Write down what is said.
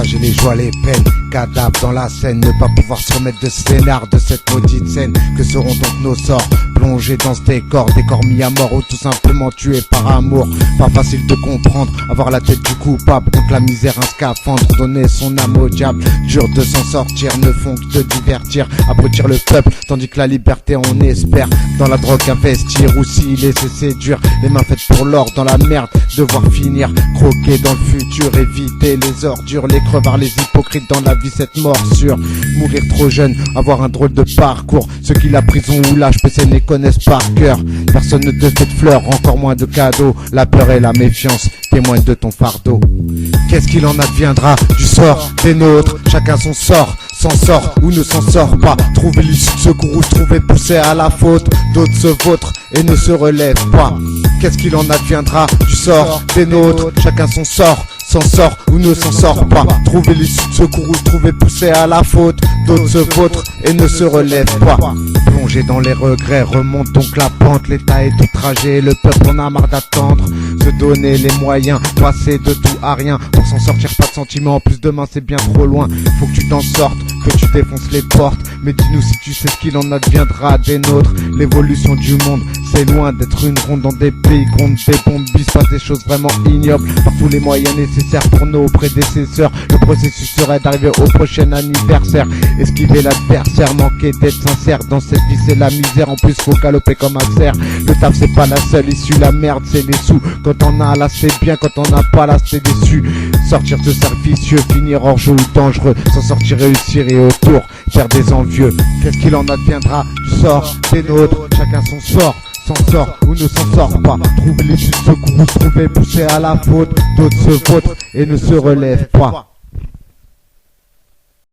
partager les joies, les peines. Cadavre dans la scène, ne pas pouvoir se remettre de scénar de cette maudite scène. Que seront donc nos sorts, plongés dans ce décor mis à mort ou tout simplement tués par amour. Pas facile de comprendre, avoir la tête du coupable contre la misère, un scaphandre, donner son âme au diable. Dur de s'en sortir, ne font que te divertir, abrutir le peuple, tandis que la liberté on espère. Dans la drogue investir ou s'y laisser séduire, les mains faites pour l'or dans la merde, devoir finir croquer dans le futur, éviter les ordures, les crevards, les hypocrites dans la vie, cette morsure. Mourir trop jeune, avoir un drôle de parcours, ceux qui la prison ou l'HPC les connaissent par cœur. Personne ne te fait de fleurs, encore moins de cadeaux. La peur et la méfiance témoignent de ton fardeau. Qu'est-ce qu'il en adviendra du sort des nôtres? Chacun son sort, s'en sort ou ne s'en sort pas. Trouver l'issue de secours ou se trouver poussé à la faute. D'autres se vautrent et ne se relèvent pas. Qu'est-ce qu'il en adviendra du sort des nôtres? Chacun son sort, s'en sort ou ne s'en sort pas. Trouver l'issue de secours ou se trouver poussé à la faute. D'autres se vautrent et ne se relèvent pas. Plongé dans les regrets, remonte donc la pente. L'état est outragé, le peuple en a marre d'attendre. Se donner les moyens, passer de tout à rien. Pour s'en sortir, pas de sentiments, en plus demain c'est bien trop loin. Faut que tu t'en sortes, que tu défonces les portes. Mais dis-nous si tu sais ce qu'il en adviendra des nôtres. L'évolution du monde, c'est loin d'être une ronde dans des pays grondes, des bombes, il se passe des choses vraiment ignobles. Par tous les moyens nécessaires pour nos prédécesseurs, le processus serait d'arriver au prochain anniversaire. Esquiver l'adversaire, manquer d'être sincère. Dans cette vie c'est la misère, en plus faut galoper comme un cerf. Le taf c'est pas la seule issue, la merde c'est les sous. Quand on a là c'est bien, quand on n'a pas là c'est déçu. Sortir de cercle vicieux, finir hors jeu ou dangereux. S'en sortir, réussir et autour faire des envieux. Qu'est-ce qu'il en adviendra du sort des nôtres? Chacun son sort, s'en sort ou ne s'en sort pas. Trouver l'issue de secours ou se trouver poussé à la faute. D'autres se vautrent et ne se relèvent pas.